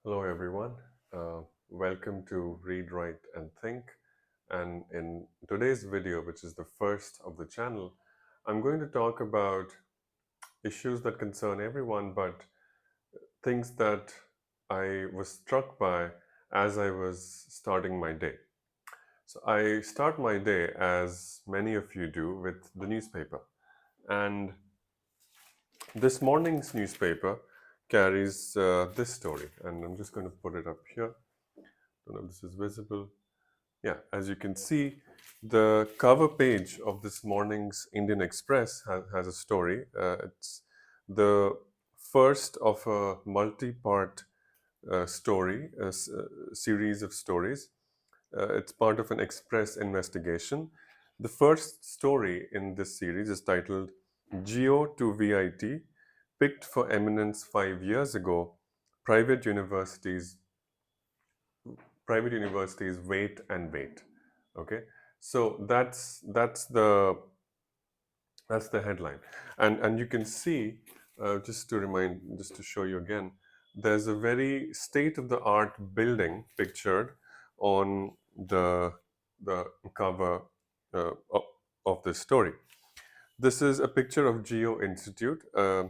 Hello, everyone. Welcome to Read, Write, and Think. And in today's video, which is the first of the channel, I'm going to talk about issues that concern everyone, but things that I was struck by as I was starting my day. So I start my day, as many of you do, with the newspaper. And this morning's newspaper carries this story, and I'm just going to put it up here. Don't know if this is visible. Yeah, as you can see, the cover page of this morning's Indian Express has a story. It's the first of a multi-part story, series of stories. It's part of an Express investigation. The first story in this series is titled Geo to VIT, picked for eminence 5 years ago. Private universities private universities wait and wait. Okay, so that's the headline. And you can see, just to show you again, there's a very state of the art building pictured on the cover of this story. This is a picture of Geo Institute, a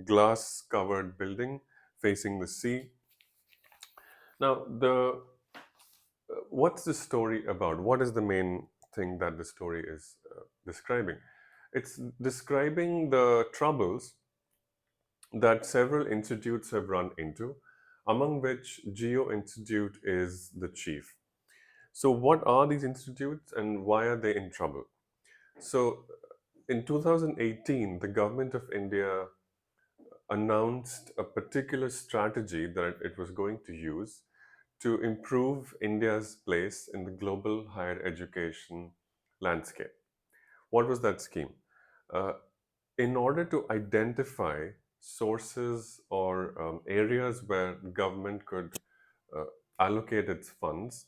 glass covered building facing the sea. Now, the what's the story about? What is the main thing that the story is describing? It's describing the troubles that several institutes have run into, among which Geo Institute is the chief. So, what are these institutes and why are they in trouble? So, in 2018, the government of India announced a particular strategy that it was going to use to improve India's place in the global higher education landscape. What was that scheme? Uh, in order to identify sources or areas where government could uh, allocate its funds,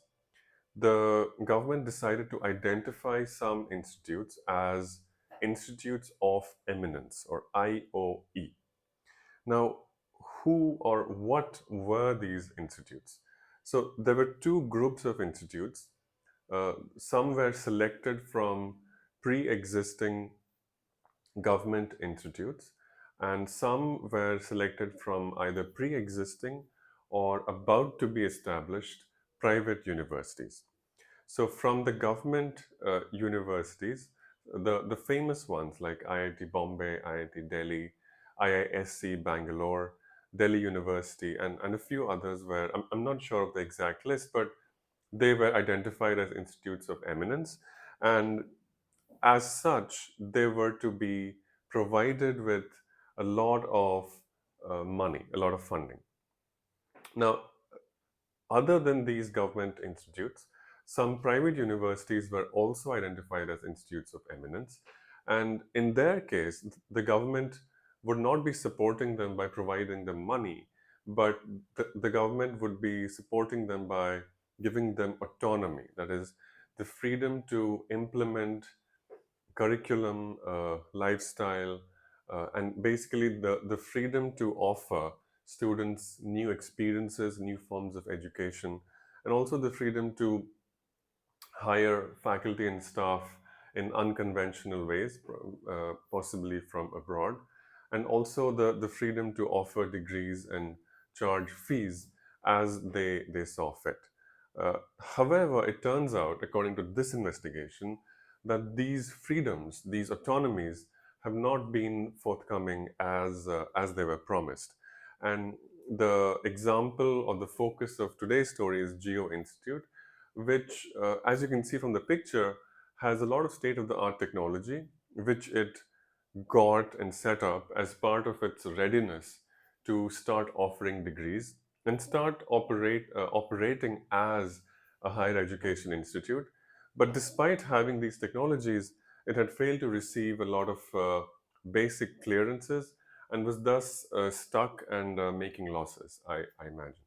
the government decided to identify some institutes as institutes of eminence, or IOE. Now, who or what were these institutes? So there were two groups of institutes. Some were selected from pre-existing government institutes, and some were selected from either pre-existing or about to be established private universities. So from the government universities, the famous ones like IIT Bombay, IIT Delhi, IISc Bangalore, Delhi University, and a few others where I'm not sure of the exact list, but they were identified as institutes of eminence. And as such, they were to be provided with a lot of money, a lot of funding. Now, other than these government institutes, some private universities were also identified as institutes of eminence. And in their case, the government would not be supporting them by providing them money, but the government would be supporting them by giving them autonomy, that is, the freedom to implement curriculum, lifestyle, and basically the freedom to offer students new experiences, new forms of education, and also the freedom to hire faculty and staff in unconventional ways, possibly from abroad, and also the freedom to offer degrees and charge fees as they saw fit. However, it turns out, according to this investigation, that these freedoms, these autonomies, have not been forthcoming as they were promised. And the example or the focus of today's story is Geo Institute, which, as you can see from the picture, has a lot of state-of-the-art technology, which it got and set up as part of its readiness to start offering degrees and start operating as a higher education institute. But despite having these technologies, it had failed to receive a lot of basic clearances and was thus stuck and making losses, I imagine.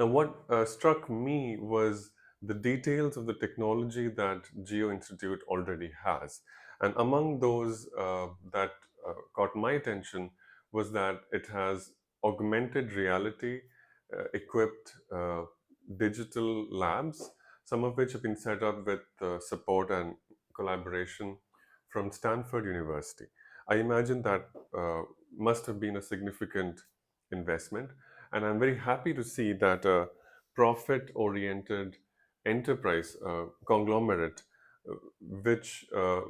Now, what struck me was the details of the technology that Geo Institute already has. And among those that caught my attention was that it has augmented reality equipped digital labs, some of which have been set up with support and collaboration from Stanford University. I imagine that must have been a significant investment, and I'm very happy to see that a profit-oriented enterprise conglomerate, uh, which uh,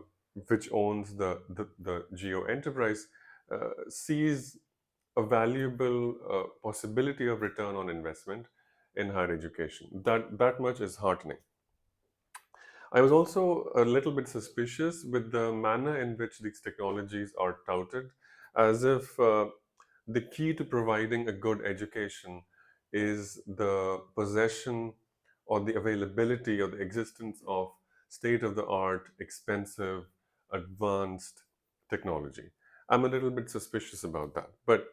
which owns the Geo enterprise, sees a valuable possibility of return on investment in higher education. That much is heartening. I was also a little bit suspicious with the manner in which these technologies are touted, as if the key to providing a good education is the possession or the availability or the existence of state of the art, expensive, advanced technology. I'm a little bit suspicious about that, but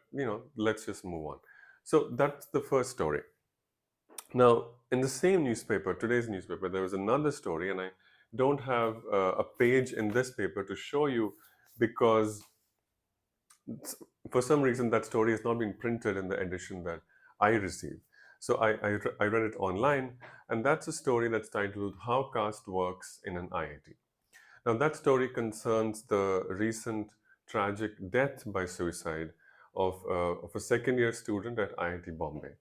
let's just move on. So that's the first story. Now, in the same newspaper, today's newspaper, there was another story, and I don't have a page in this paper to show you because for some reason that story has not been printed in the edition that I received. So I read it online, and that's a story that's titled How Caste Works in an IIT. Now, that story concerns the recent tragic death by suicide of a second year student at IIT Bombay.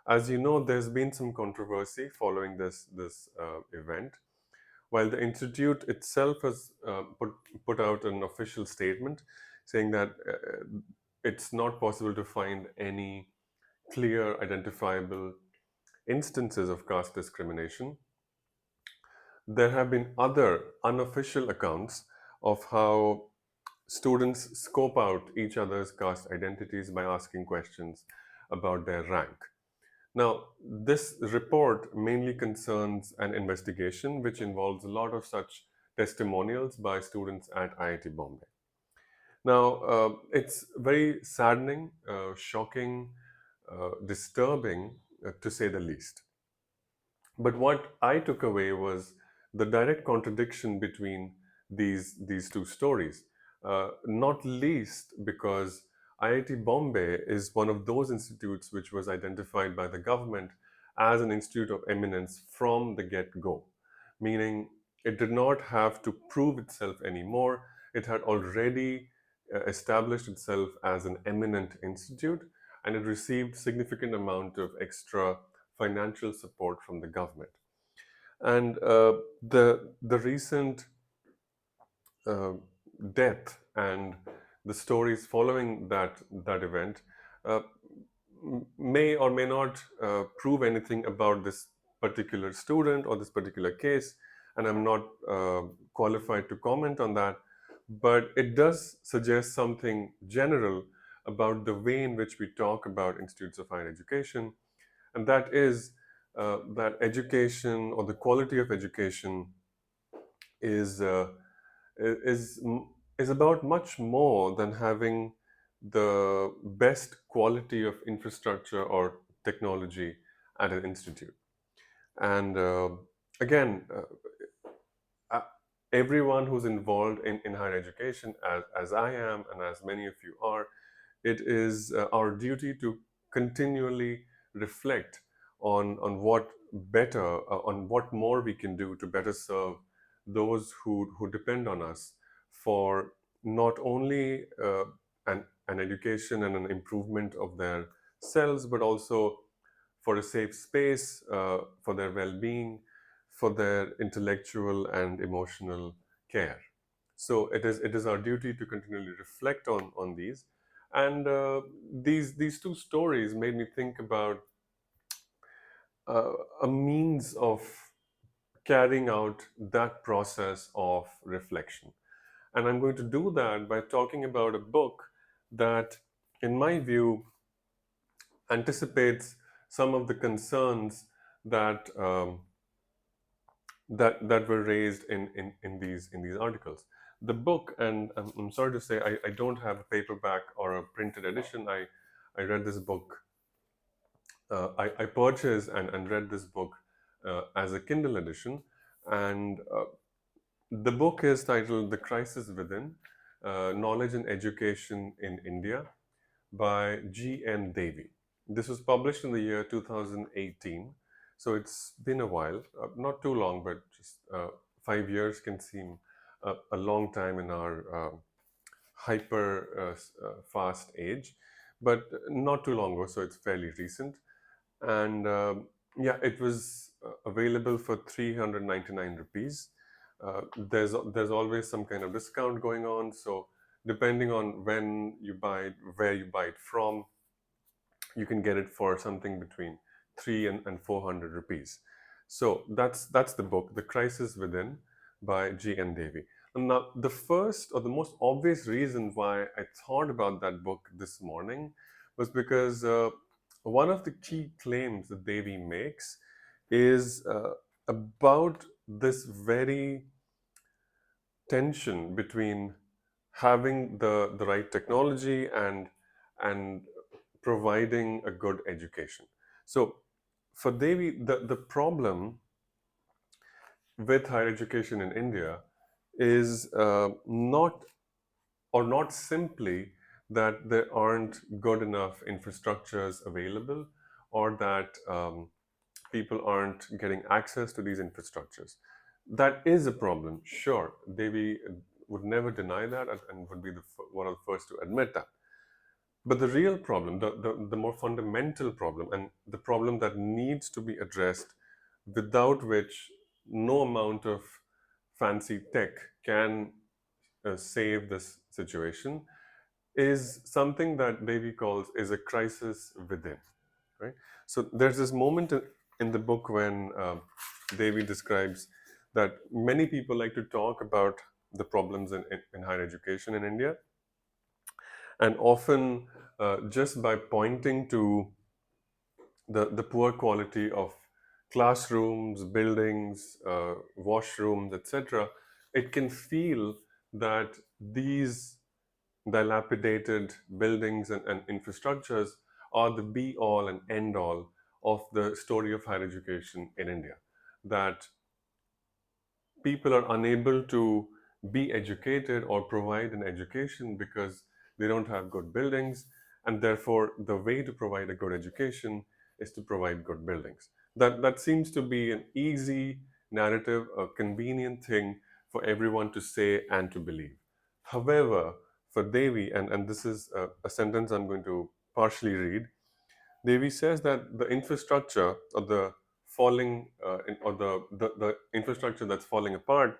As you know, there's been some controversy following this event. While the institute itself has put out an official statement saying that it's not possible to find any clear, identifiable instances of caste discrimination, there have been other unofficial accounts of how students scope out each other's caste identities by asking questions about their rank. Now, this report mainly concerns an investigation which involves a lot of such testimonials by students at IIT Bombay. Now, it's very saddening, shocking, disturbing, to say the least. But what I took away was the direct contradiction between these two stories. Not least because IIT Bombay is one of those institutes which was identified by the government as an institute of eminence from the get-go, meaning it did not have to prove itself anymore. It had already established itself as an eminent institute, and it received significant amount of extra financial support from the government. And the recent uh, death and the stories following that event uh, may or may not prove anything about this particular student or this particular case, and I'm not qualified to comment on that. But it does suggest something general about the way in which we talk about institutes of higher education, and that is that education or the quality of education is uh, is is about much more than having the best quality of infrastructure or technology at an institute. And again, uh, everyone who's involved in higher education, as I am and as many of you are, it is our duty to continually reflect on what better, on what more we can do to better serve those who depend on us for not only an education and an improvement of their selves, but also for a safe space, for their well-being, for their intellectual and emotional care. So it is our duty to continually reflect on these, and these two stories made me think about uh, a means of carrying out that process of reflection. And I'm going to do that by talking about a book that, in my view, anticipates some of the concerns that that were raised in these articles. The book, and I'm sorry to say, I don't have a paperback or a printed edition. I read this book. I purchased and read this book as a Kindle edition, and the book is titled "The Crisis Within: Knowledge and Education in India" by G. N. Devy. This was published in the year 2018, so it's been a while, not too long, but just 5 years can seem a long time in our hyper fast age, but not too long ago, so it's fairly recent. And yeah, it was available for 399 rupees. There's always some kind of discount going on, so depending on when you buy it, where you buy it from, you can get it for something between 3 and 400 rupees. So that's the book, The Crisis Within, by G.N. Devy. And now, the first or the most obvious reason why I thought about that book this morning was because one of the key claims that Devy makes is about this very tension between having the right technology and providing a good education. So for Devi, the problem with higher education in India is not simply that there aren't good enough infrastructures available, or that people aren't getting access to these infrastructures. That is a problem, sure. Devi would never deny that, and would be one of the first to admit that. But the real problem, the more fundamental problem, and the problem that needs to be addressed, without which no amount of fancy tech can save this situation, is something that Davy calls is a crisis within. Right. So there's this moment in the book when Davy describes that many people like to talk about the problems in higher education in India, and often just by pointing to the poor quality of classrooms, buildings, washrooms, etc., it can feel that these dilapidated buildings and infrastructures are the be all and end all of the story of higher education in India. That people are unable to be educated or provide an education because they don't have good buildings, and therefore the way to provide a good education is to provide good buildings. That seems to be an easy narrative, a convenient thing for everyone to say and to believe. However, for Devi, and this is a sentence I'm going to partially read, Devi says that the infrastructure, or the falling or the infrastructure that's falling apart,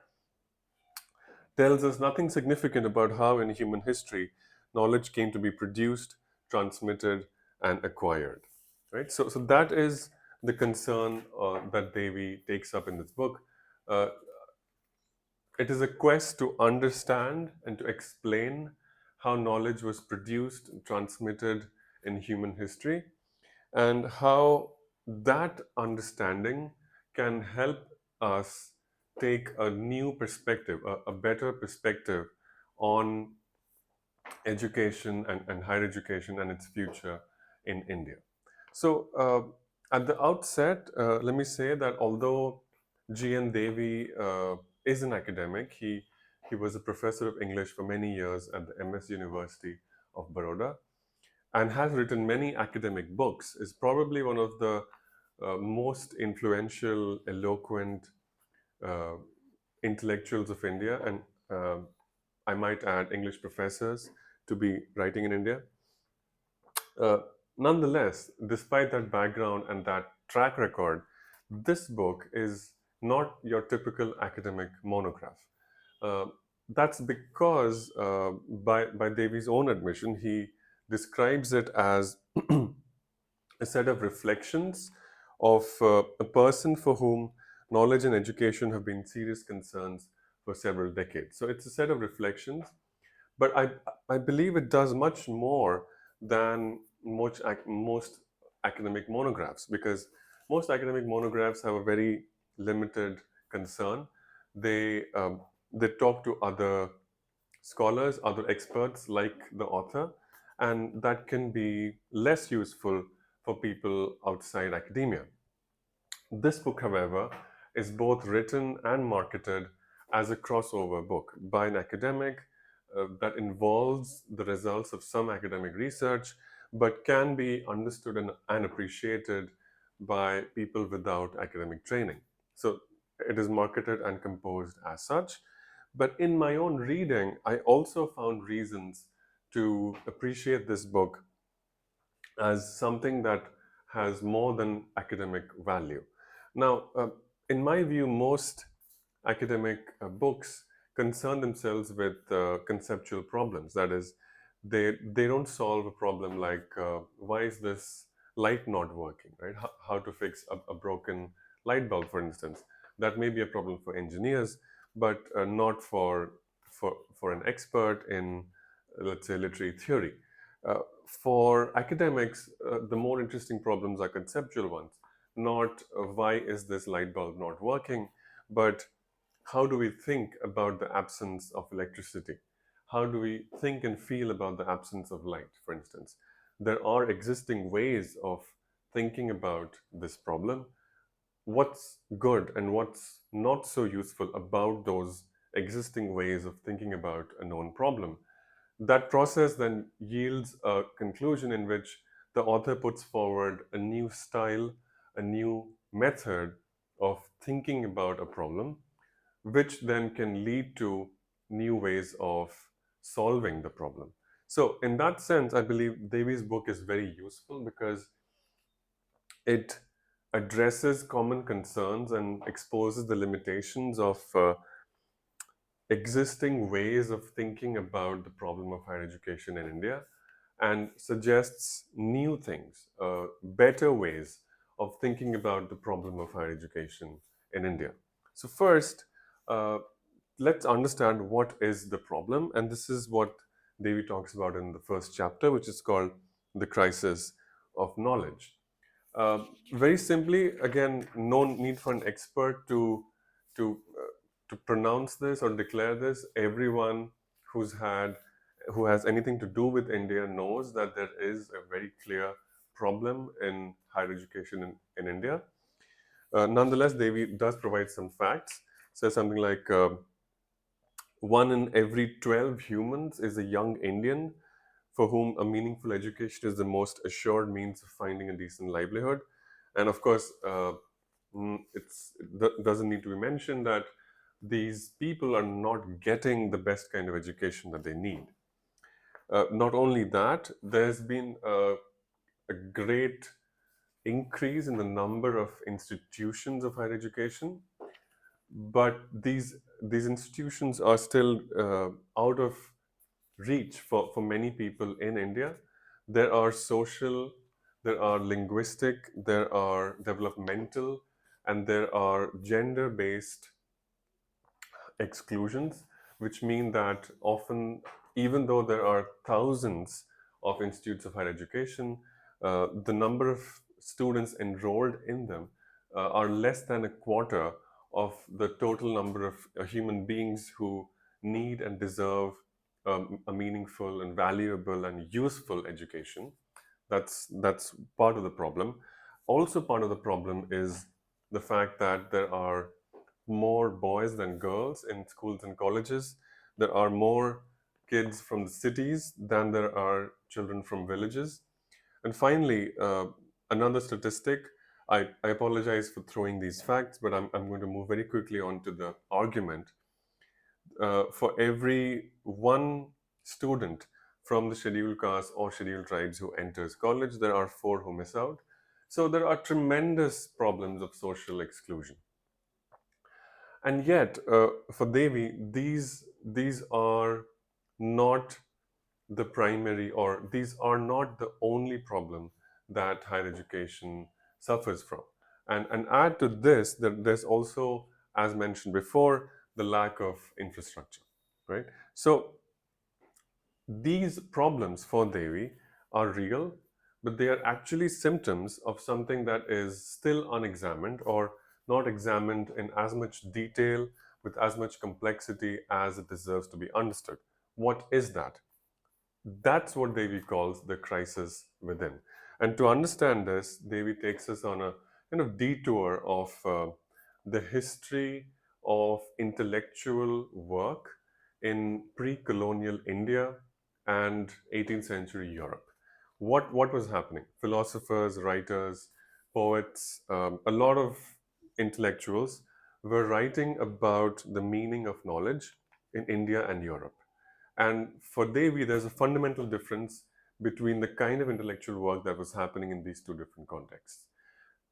tells us nothing significant about how in human history knowledge came to be produced, transmitted, and acquired. Right. So that is the concern that Devi takes up in this book. Uh, it is a quest to understand and to explain how knowledge was produced and transmitted in human history, and how that understanding can help us take a new perspective, a better perspective on education and higher education and its future in India. So, at the outset, let me say that although G.N. Devi is an academic, he was a professor of English for many years at the MS University of Baroda, and has written many academic books, is probably one of the most influential, eloquent uh, intellectuals of India, and I might add English professors to be writing in India. Uh, Nonetheless, despite that background and that track record, this book is not your typical academic monograph. Uh, that's because, by Devi's own admission, he describes it as a set of reflections of a person for whom knowledge and education have been serious concerns for several decades. So it's a set of reflections, but I believe it does much more than most academic monographs, because most academic monographs have a very limited concern. They they talk to other scholars, other experts like the author, and that can be less useful for people outside academia. This book, however, is both written and marketed as a crossover book by an academic that involves the results of some academic research, but can be understood and appreciated by people without academic training. So it is marketed and composed as such. But in my own reading, I also found reasons to appreciate this book as something that has more than academic value. Now, in my view, most academic books concern themselves with conceptual problems. That is, they don't solve a problem like why is this light not working, right? How to fix a broken light bulb, for instance. That may be a problem for engineers, but not for an expert in, let's say, literary theory. For academics, the more interesting problems are conceptual ones, not why is this light bulb not working, but how do we think about the absence of electricity? How do we think and feel about the absence of light, for instance? There are existing ways of thinking about this problem. What's good and what's not so useful about those existing ways of thinking about a known problem? That process then yields a conclusion in which the author puts forward a new style, a new method of thinking about a problem, which then can lead to new ways of solving the problem. So, in that sense, I believe Devi's book is very useful because it addresses common concerns and exposes the limitations of existing ways of thinking about the problem of higher education in India and suggests new things, better ways of thinking about the problem of higher education in India. So, first, uh, let's understand what is the problem. And this is what Devi talks about in the first chapter, which is called the crisis of knowledge. Very simply, again, no need for an expert to to pronounce this or declare this. Everyone who's had who has anything to do with India knows that there is a very clear problem in higher education in India. Nonetheless, Devi does provide some facts. Says something like one in every 12 humans is a young Indian for whom a meaningful education is the most assured means of finding a decent livelihood. And of course, it doesn't need to be mentioned that these people are not getting the best kind of education that they need. Not only that, there's been a great increase in the number of institutions of higher education, but these institutions are still out of reach for many people in India. There are social, there are linguistic, there are developmental, and there are gender based exclusions, which mean that often, even though there are thousands of institutes of higher education, the number of students enrolled in them are less than a quarter of the total number of human beings who need and deserve a meaningful and valuable and useful education. That's part of the problem. Also, part of the problem is the fact that there are more boys than girls in schools and colleges. There are more kids from the cities than there are children from villages. And finally, another statistic. I apologize for throwing these facts, but I'm going to move very quickly on to the argument. For every one student from the scheduled castes or scheduled tribes who enters college, there are four who miss out. So there are tremendous problems of social exclusion. And yet, for Devi, these are not the primary, or these are not the only problem that higher education suffers from. And add to this that there's also, as mentioned before, the lack of infrastructure, right? So these problems for Devi are real, but they are actually symptoms of something that is still unexamined or not examined in as much detail with as much complexity as it deserves to be understood. What is that? That's what Devi calls the crisis within. And to understand this, Devi takes us on a kind of detour of the history of intellectual work in pre colonial India and 18th century Europe. what was happening? Philosophers, writers, poets, a lot of intellectuals were writing about the meaning of knowledge in India and Europe. And for Devi, there's a fundamental difference between the kind of intellectual work that was happening in these two different contexts.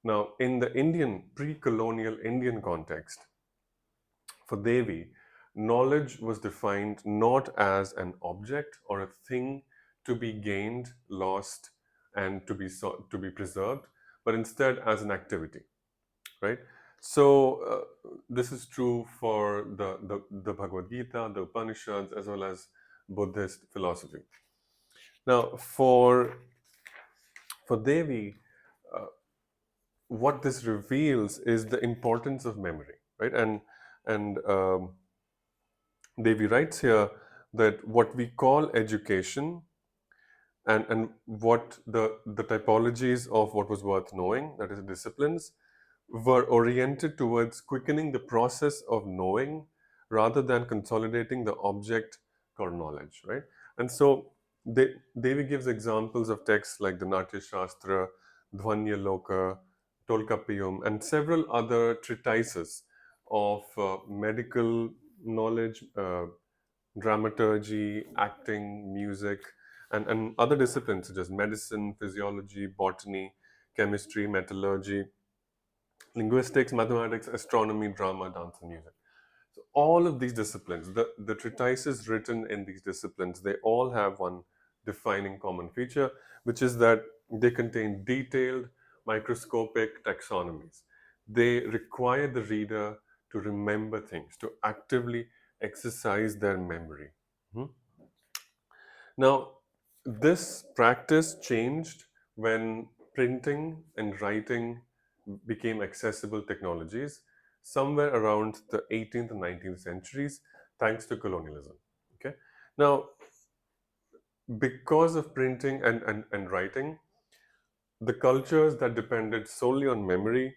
Now, in the Indian, pre-colonial Indian context, for Devi, knowledge was defined not as an object or a thing to be gained, lost, and to be preserved, but instead as an activity, right? So this is true for the Bhagavad Gita, the Upanishads, as well as Buddhist philosophy. Now, for Devi, uh, what this reveals is the importance of memory, right? And Devi writes here that what we call education and what the typologies of what was worth knowing, that is disciplines, were oriented towards quickening the process of knowing rather than consolidating the object or knowledge, right? And so Devi gives examples of texts like the Natya Shastra, Dhvanya Loka, Tolkappiyam, and several other treatises of medical knowledge, dramaturgy, acting, music, and other disciplines such as medicine, physiology, botany, chemistry, metallurgy, linguistics, mathematics, astronomy, drama, dance, and music. So all of these disciplines, the treatises written in these disciplines, they all have one defining common feature, which is that they contain detailed microscopic taxonomies. They require the reader to remember things, to actively exercise their memory. Hmm? Now, this practice changed when printing and writing became accessible technologies somewhere around the 18th and 19th centuries, thanks to colonialism. Okay. Now, because of printing and writing, the cultures that depended solely on memory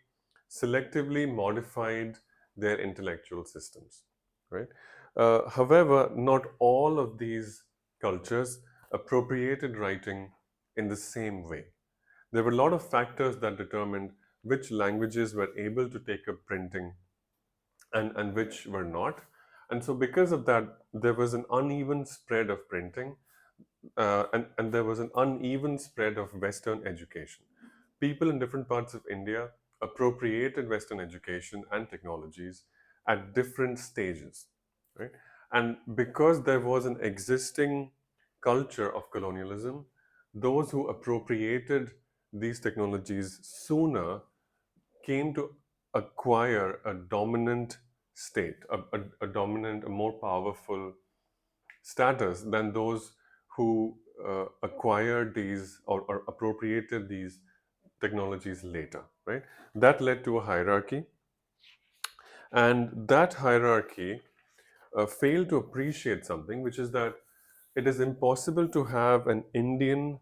selectively modified their intellectual systems, right? However, not all of these cultures appropriated writing in the same way. There were a lot of factors that determined which languages were able to take up printing and which were not. And so, because of that, there was an uneven spread of printing and there was an uneven spread of Western education. People in different parts of India appropriated Western education and technologies at different stages, right? And because there was an existing culture of colonialism, those who appropriated these technologies sooner came to acquire a dominant state, a dominant, a more powerful status than those who acquired these or appropriated these technologies later, right? That led to a hierarchy, and that hierarchy failed to appreciate something, which is that it is impossible to have an Indian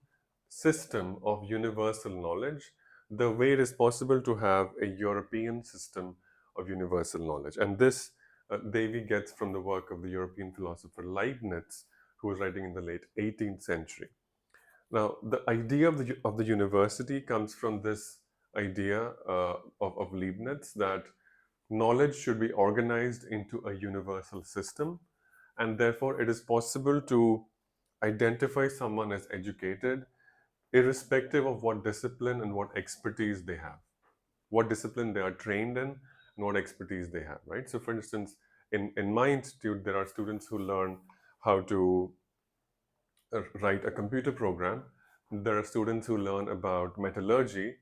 system of universal knowledge the way it is possible to have a European system of universal knowledge. And this Davy gets from the work of the European philosopher Leibniz, who was writing in the late 18th century. Now, the idea of the university comes from this idea of Leibniz that knowledge should be organized into a universal system, and therefore it is possible to identify someone as educated irrespective of what discipline and what expertise they have, what discipline they are trained in, and what expertise they have, right? So, for instance, in my institute, there are students who learn how to write a computer program. There are students who learn about metallurgy.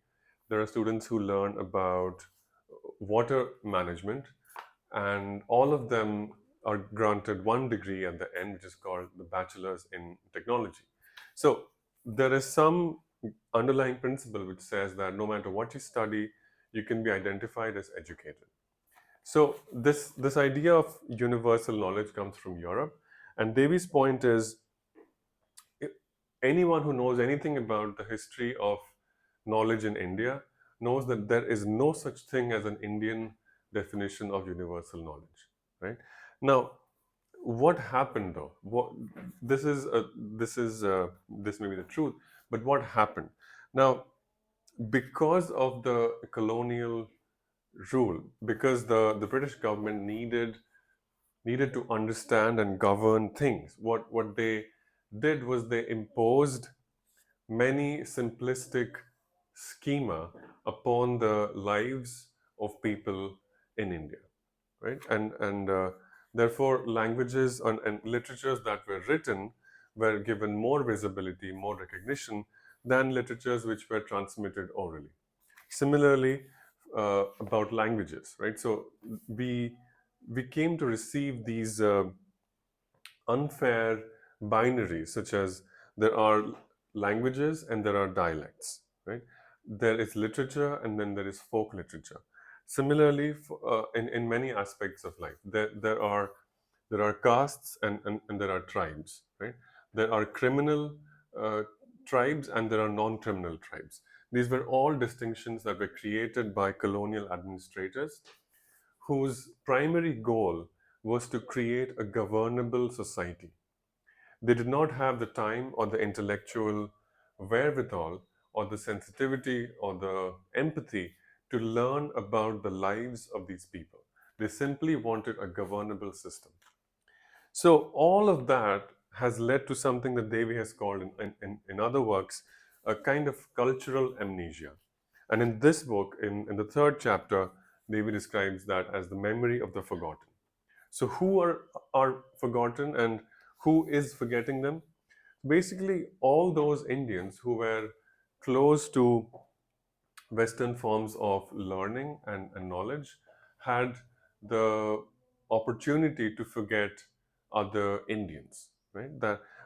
There are students who learn about water management, and all of them are granted one degree at the end, which is called the bachelor's in technology. So there is some underlying principle which says that no matter what you study, you can be identified as educated. So this idea of universal knowledge comes from Europe, and Davy's point is anyone who knows anything about the history of knowledge in India knows that there is no such thing as an Indian definition of universal knowledge, right? Now, what happened though? This may be the truth, But what happened? Now, because of the colonial rule, because the British government needed to understand and govern things, what they did was they imposed many simplistic schema upon the lives of people in India, right? And therefore, languages and literatures that were written were given more visibility, more recognition than literatures which were transmitted orally. Similarly, about languages, right? So we came to receive these unfair binaries, such as there are languages and there are dialects, right? There is literature and then there is folk literature. Similarly, in many aspects of life, there are castes and there are tribes, right? There are criminal uh, tribes and there are non-criminal tribes. These were all distinctions that were created by colonial administrators whose primary goal was to create a governable society. They did not have the time or the intellectual wherewithal or the sensitivity or the empathy to learn about the lives of these people. They simply wanted a governable system. So, all of that has led to something that Devi has called in other works a kind of cultural amnesia. And in this book, in the third chapter, Devi describes that as the memory of the forgotten. So, who are forgotten and who is forgetting them? Basically, all those Indians who were close to Western forms of learning and knowledge had the opportunity to forget other Indians, right?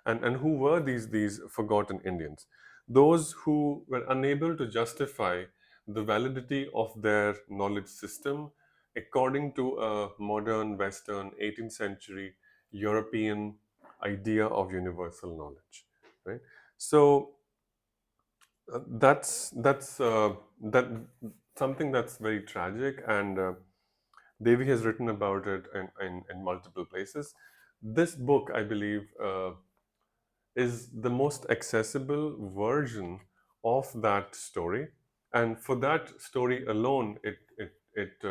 And who were these forgotten Indians? Those who were unable to justify the validity of their knowledge system according to a modern Western 18th century European idea of universal knowledge, right? So that something that's very tragic, and Devi has written about it in multiple places. This book, I believe, is the most accessible version of that story, and for that story alone, it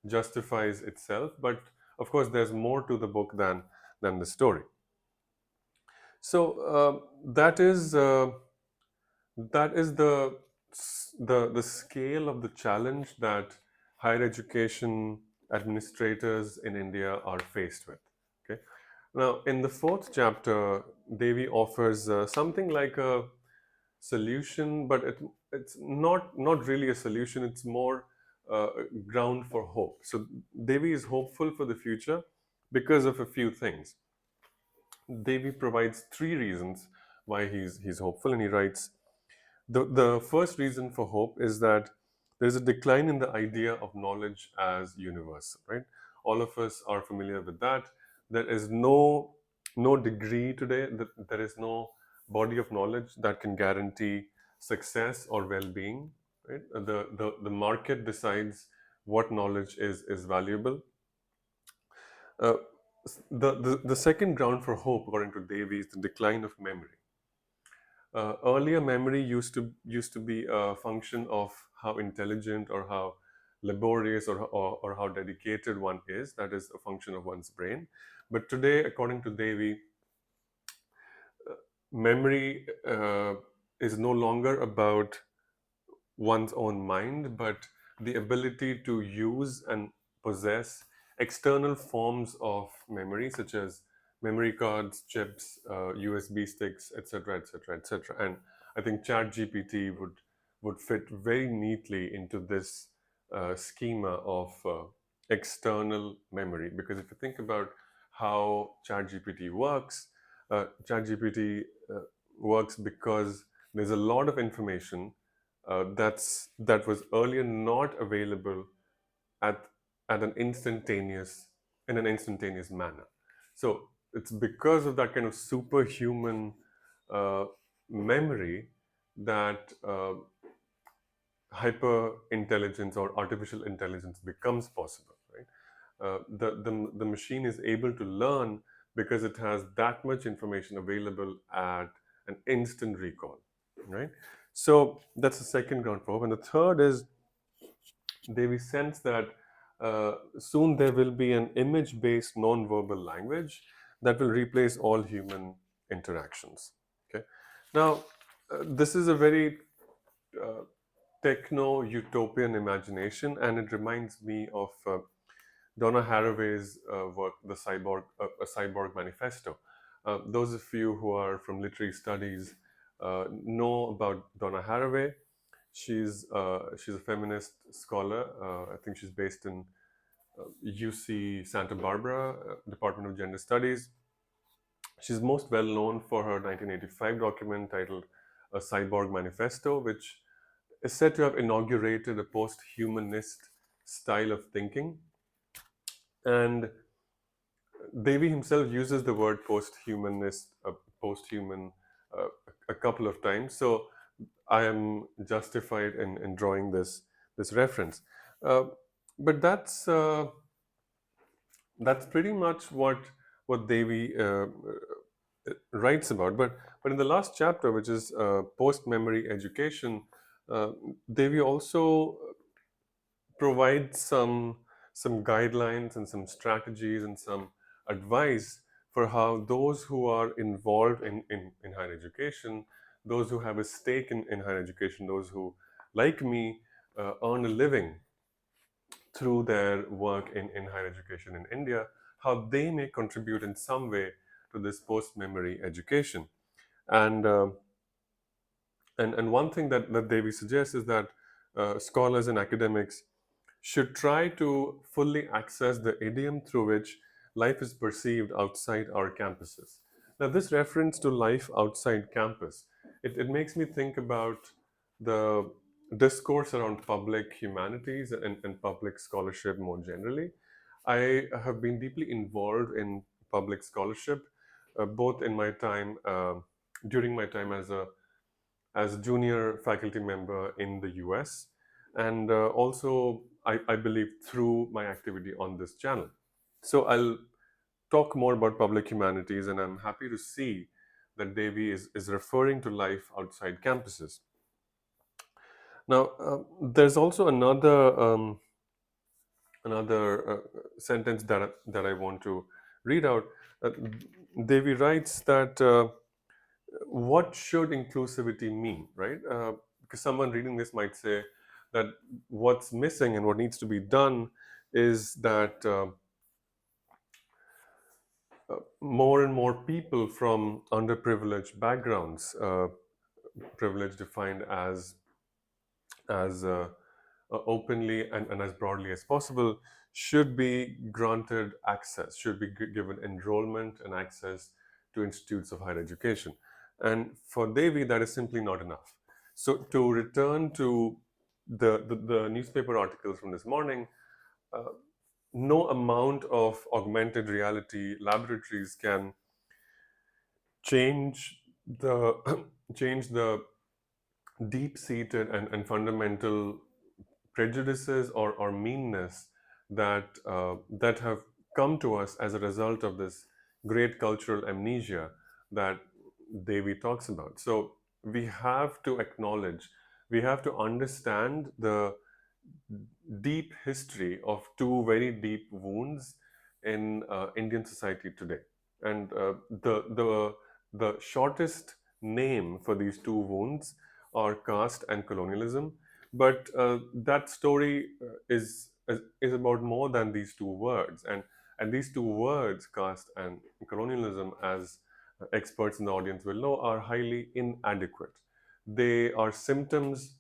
justifies itself. But of course, there's more to the book than the story. So that is the scale of the challenge that higher education administrators in India are faced with. Okay. Now, in the fourth chapter, Devi offers something like a solution, but it's not really a solution. It's more ground for hope. So Devi is hopeful for the future because of a few things. Devi provides three reasons why he's hopeful, and he writes the first reason for hope is that there's a decline in the idea of knowledge as universal, right? All of us are familiar with that. There is no degree today, that there is no body of knowledge that can guarantee success or well-being, right? The market decides what knowledge is valuable. Uh, the second ground for hope, according to Devi, is the decline of memory. Earlier, memory used to be a function of how intelligent or how laborious or how dedicated one is. That is a function of one's brain. But today, according to Devi, memory is no longer about one's own mind, but the ability to use and possess external forms of memory, such as memory cards, chips, USB sticks, etc., etc., etc. And I think ChatGPT would fit very neatly into this schema of external memory. Because if you think about how ChatGPT works, ChatGPT works because there's a lot of information that was earlier not available at at an instantaneous in an instantaneous manner. So it's because of that kind of superhuman uh, memory that hyper intelligence or artificial intelligence becomes possible, right? The machine is able to learn because it has that much information available at an instant recall. right? So that's the second ground for hope. And the third is we sense that soon there will be an image based non-verbal language that will replace all human interactions. Okay. Now, this is a very uh, techno utopian imagination, and it reminds me of Donna Haraway's work, a Cyborg Manifesto. Those of you who are from literary studies know about Donna Haraway. She's a feminist scholar. I think she's based in UC Santa Barbara, Department of Gender Studies. She's most well known for her 1985 document titled "A Cyborg Manifesto," which is said to have inaugurated a post-humanist style of thinking. And Davy himself uses the word post-human, uh, a couple of times. So I am justified in drawing this reference. Uh, but that's pretty much what Devi writes about. But in the last chapter, which is post memory education, uh, Devi also provides some guidelines and some strategies and some advice for how those who are involved in higher education, those who have a stake in higher education, those who, like me, earn a living through their work in higher education in India, how they may contribute in some way to this post-memory education. And and one thing that Devi suggests is that scholars and academics should try to fully access the idiom through which life is perceived outside our campuses. Now, this reference to life outside campus, it makes me think about the discourse around public humanities and public scholarship more generally. I have been deeply involved in public scholarship, both in my time during my time as a junior faculty member in the US, and also, I believe, through my activity on this channel. So I'll talk more about public humanities, and I'm happy to see that Devi is referring to life outside campuses. Now, there's also another sentence that I want to read out. Uh, Devi writes that what should inclusivity mean, right? Because someone reading this might say that what's missing and what needs to be done is that more and more people from underprivileged backgrounds, privilege defined as openly and as broadly as possible, should be granted access, should be given enrollment and access to institutes of higher education. And for Devi, that is simply not enough. So, to return to the newspaper articles from this morning, uh, no amount of augmented reality laboratories can change the change the deep-seated and fundamental prejudices or meanness that have come to us as a result of this great cultural amnesia that Devi talks about. So we have to acknowledge, we have to understand the deep history of two very deep wounds in Indian society today, and the shortest name for these two wounds are caste and colonialism. But that story is about more than these two words, and these two words, caste and colonialism, as experts in the audience will know, are highly inadequate. They are symptoms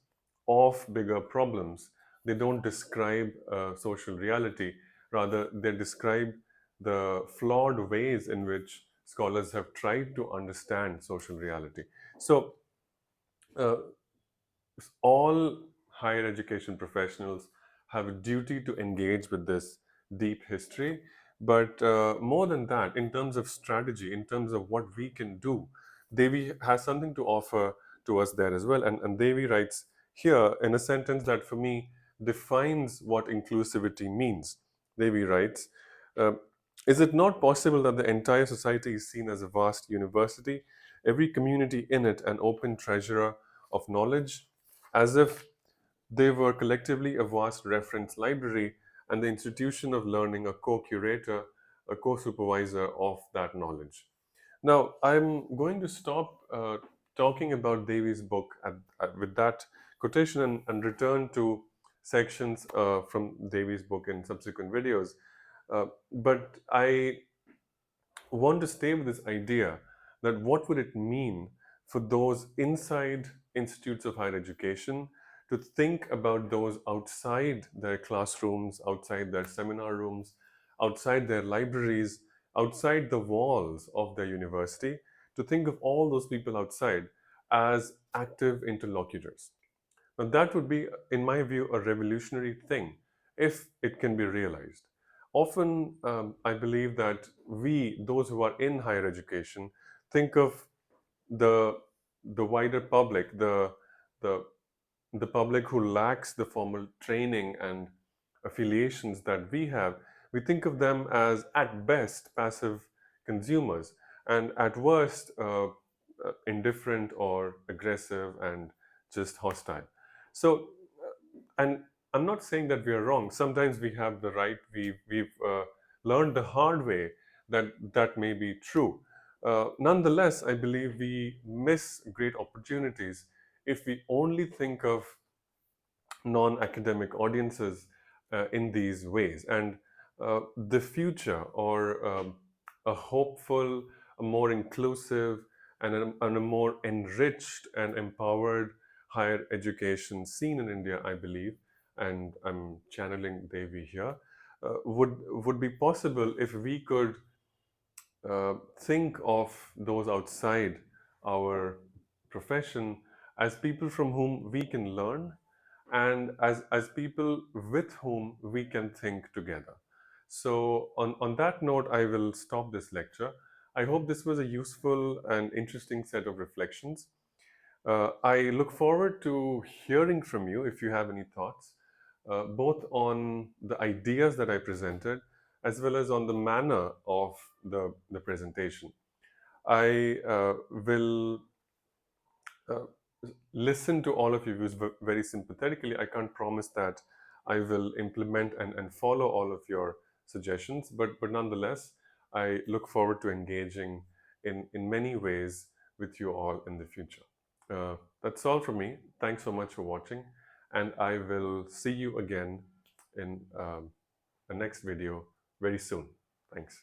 of bigger problems. They don't describe social reality. Rather, they describe the flawed ways in which scholars have tried to understand social reality. So, uh, all higher education professionals have a duty to engage with this deep history. But more than that, in terms of strategy, in terms of what we can do, Devi has something to offer to us there as well. And Devi writes here in a sentence that for me defines what inclusivity means. Devi writes, uh, is it not possible that the entire society is seen as a vast university, every community in it an open treasurer of knowledge, as if they were collectively a vast reference library and the institution of learning a co-curator, a co-supervisor of that knowledge. Now, I'm going to stop talking about Devy's book with that quotation and return to sections from Devy's book in subsequent videos. But I want to stay with this idea that what would it mean for those inside institutes of higher education to think about those outside their classrooms, outside their seminar rooms, outside their libraries, outside the walls of their university, to think of all those people outside as active interlocutors. Now, that would be, in my view, a revolutionary thing if it can be realized. Often, I believe that we, those who are in higher education, think of the the wider public, the the public who lacks the formal training and affiliations that we have. We think of them as, at best, passive consumers, and at worst, indifferent or aggressive and just hostile. So, and I'm not saying that we are wrong. Sometimes we have the right. We've learned the hard way that that may be true. Nonetheless, I believe we miss great opportunities if we only think of non-academic audiences in these ways. And the future, or a hopeful, a more inclusive, and a more enriched and empowered higher education scene in India, I believe, and I'm channeling Devi here, would be possible if we could think of those outside our profession as people from whom we can learn, and as people with whom we can think together. So, on that note, I will stop this lecture. I hope this was a useful and interesting set of reflections. I look forward to hearing from you if you have any thoughts, both on the ideas that I presented as well as on the manner of the presentation. I will uh, listen to all of your views very sympathetically. I can't promise that I will implement and follow all of your suggestions, but nonetheless, I look forward to engaging in many ways with you all in the future. That's all from me. Thanks so much for watching, and I will see you again in the next video very soon. Thanks.